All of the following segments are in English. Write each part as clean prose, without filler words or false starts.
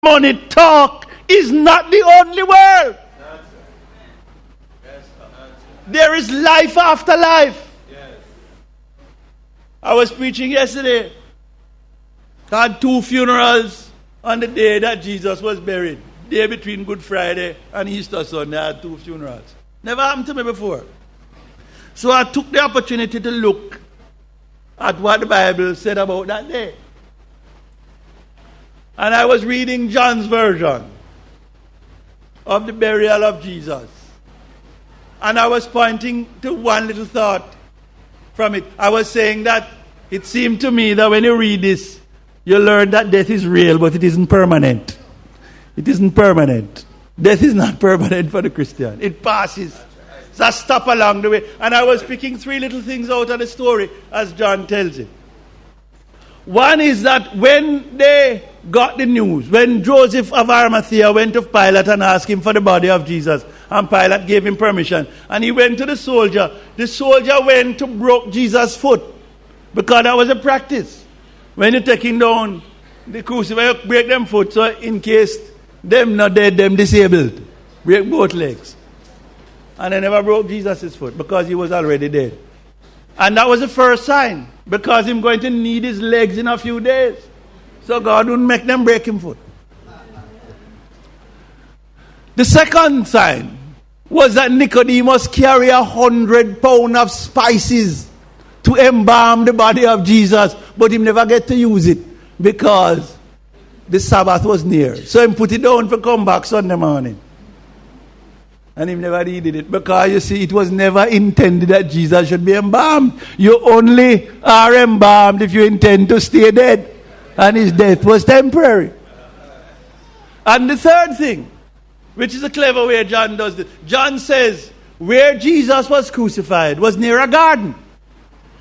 money talk is not the only world. There is life after life. I was preaching yesterday. I had 2 funerals on the day that Jesus was buried. Day between Good Friday and Easter Sunday, I had 2 funerals. Never happened to me before. So I took the opportunity to look at what the Bible said about that day. And I was reading John's version of the burial of Jesus. And I was pointing to one little thought from it. I was saying that it seemed to me that when you read this, you learn that death is real, but it isn't permanent. It isn't permanent. Death is not permanent for the Christian. It passes. It's a stop along the way. And I was picking 3 little things out of the story as John tells it. One is that when they got the news, when Joseph of Arimathea went to Pilate and asked him for the body of Jesus, and Pilate gave him permission, and he went to the soldier went to broke Jesus' foot, because that was a practice. When you're taking down the crucifix, you break them foot, so in case them not dead, them disabled. Break both legs. And they never broke Jesus' foot, because he was already dead. And that was the first sign, because he's going to need his legs in a few days. So God wouldn't make them break him foot. The second sign was that Nicodemus carried 100 pounds of spices to embalm the body of Jesus, but he never get to use it because the Sabbath was near. So he put it down for come back Sunday morning. And he never needed it, because you see, it was never intended that Jesus should be embalmed. You only are embalmed if you intend to stay dead. And his death was temporary. And the third thing, which is a clever way John does this. John says, where Jesus was crucified was near a garden.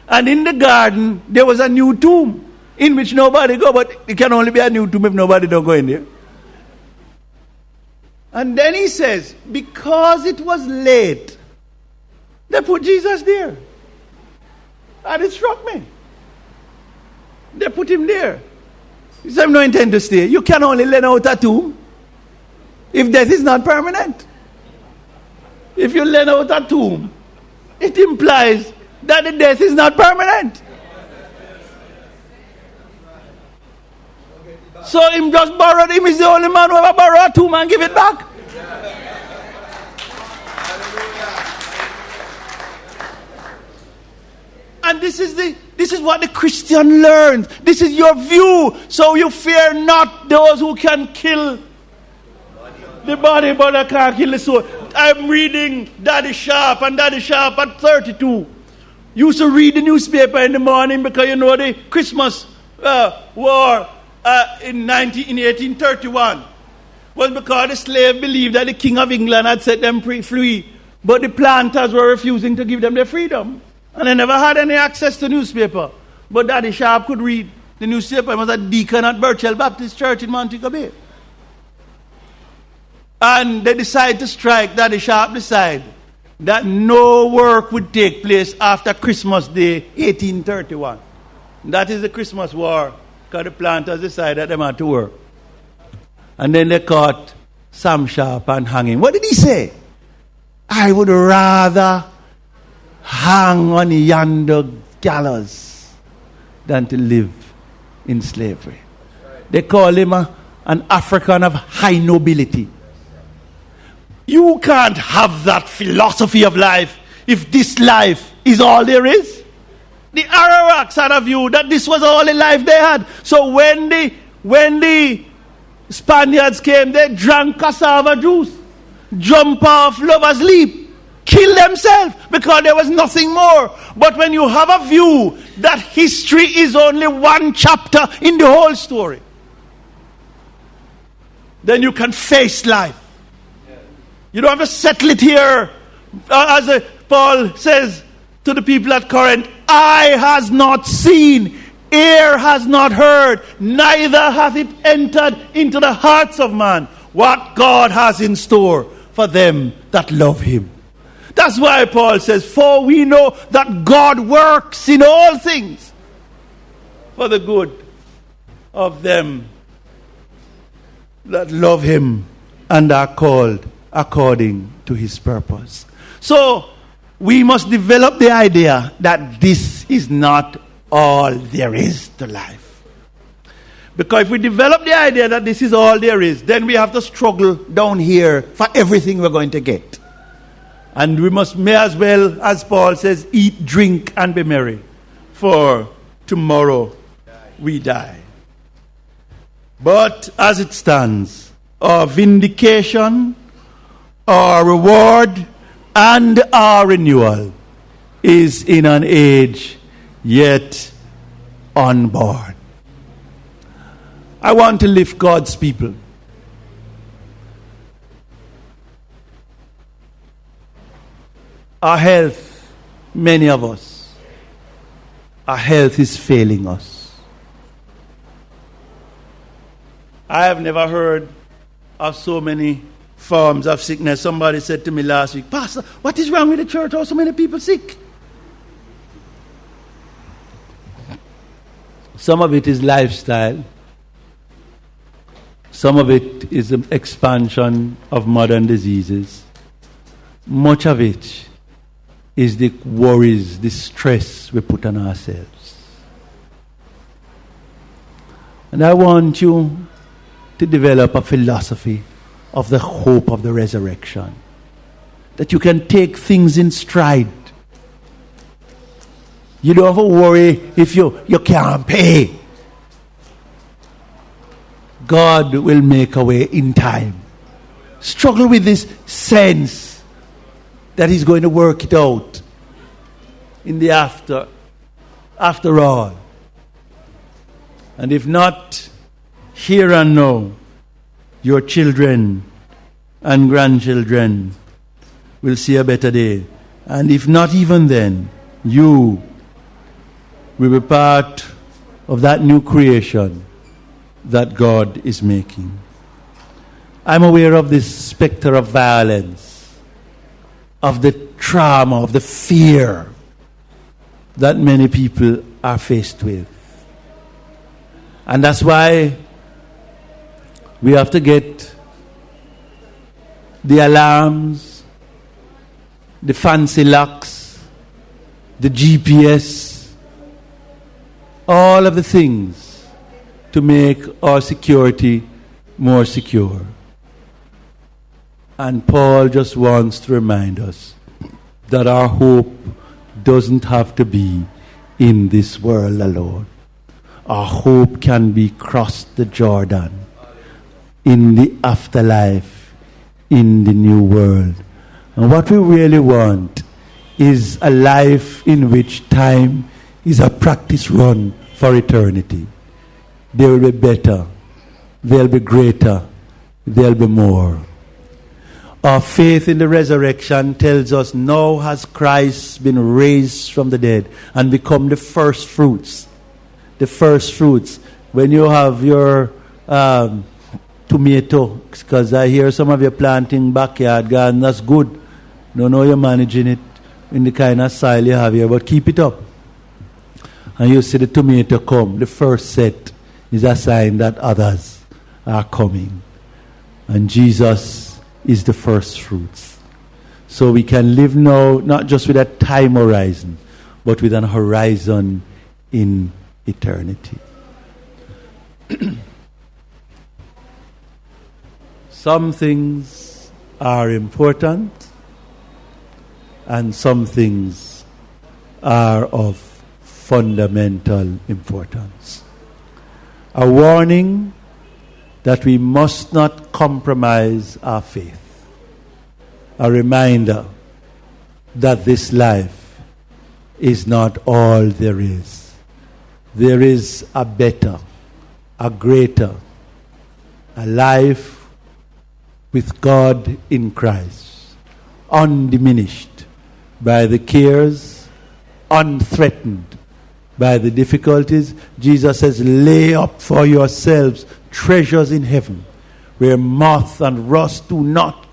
And in the garden, there was a new tomb in which nobody go, but it can only be a new tomb if nobody don't go in there. And then he says, because it was late, they put Jesus there. And it struck me. They put him there. He said, I have no intent to stay. You can only lay out a tomb if death is not permanent. If you lay out a tomb, it implies that the death is not permanent. So him just borrowed him. He's the only man who ever borrowed a tomb and give it back. And this is what the Christian learns. This is your view. So you fear not those who can kill the body, but they can't kill the soul. I'm reading Daddy Sharp, and Daddy Sharp at 32 used to read the newspaper in the morning, because you know the Christmas war in 1831 was because the slave believed that the King of England had set them free, but the planters were refusing to give them their freedom. And they never had any access to newspaper. But Daddy Sharp could read the newspaper. He was a deacon at Birchell Baptist Church in Montego Bay. And they decided to strike. Daddy Sharp decided that no work would take place after Christmas Day, 1831. That is the Christmas War, because the planters decided that they had to work. And then they caught Sam Sharp and hung him. What did he say? I would rather hang on yonder gallows than to live in slavery. They call him an African of high nobility. You can't have that philosophy of life if this life is all there is. The Arawaks had a view that this was all the life they had. So when the Spaniards came, they drank cassava juice, jump off Lover's Leap, kill themselves, because there was nothing more. But when you have a view that history is only one chapter in the whole story, then you can face life. You don't have to settle it here. As Paul says to the people at Corinth, eye has not seen, ear has not heard, neither hath it entered into the hearts of man what God has in store for them that love him. That's why Paul says, for we know that God works in all things for the good of them that love him and are called according to his purpose. So, we must develop the idea that this is not all there is to life. Because if we develop the idea that this is all there is, then we have to struggle down here for everything we're going to get. And we may as well, as Paul says, eat, drink, and be merry. For tomorrow we die. But as it stands, our vindication, our reward, and our renewal is in an age yet unborn. I want to lift God's people. Our health, many of us, our health is failing us. I have never heard of so many forms of sickness. Somebody said to me last week, Pastor, what is wrong with the church? How so many people sick? Some of it is lifestyle. Some of it is the expansion of modern diseases. Much of it is the worries, the stress we put on ourselves. And I want you to develop a philosophy of the hope of the resurrection. That you can take things in stride. You don't have to worry if you can't pay. God will make a way in time. Struggle with this sense that he's going to work it out in the after all. And if not, here and now, your children and grandchildren will see a better day. And if not even then, you will be part of that new creation that God is making. I'm aware of this specter of violence, of the trauma, of the fear that many people are faced with. And that's why we have to get the alarms, the fancy locks, the GPS, all of the things to make our security more secure. And Paul just wants to remind us that our hope doesn't have to be in this world alone. Our hope can be crossed the Jordan, in the afterlife, in the new world. And what we really want is a life in which time is a practice run for eternity. There will be better, there will be greater, there will be more. Our faith in the resurrection tells us now has Christ been raised from the dead and become the first fruits. The first fruits. When you have your tomato, because I hear some of you planting backyard garden, that's good. Don't know you're managing it in the kind of soil you have here, but keep it up. And you see the tomato come. The first set is a sign that others are coming. And Jesus is the first fruits. So we can live now, not just with a time horizon, but with an horizon in eternity. Some things are important and some things are of fundamental importance. A warning that we must not compromise our faith. A reminder that this life is not all there is. There is a better, a greater, a life with God in Christ, undiminished by the cares, unthreatened by the difficulties. Jesus says, lay up for yourselves treasures in heaven, where moth and rust do not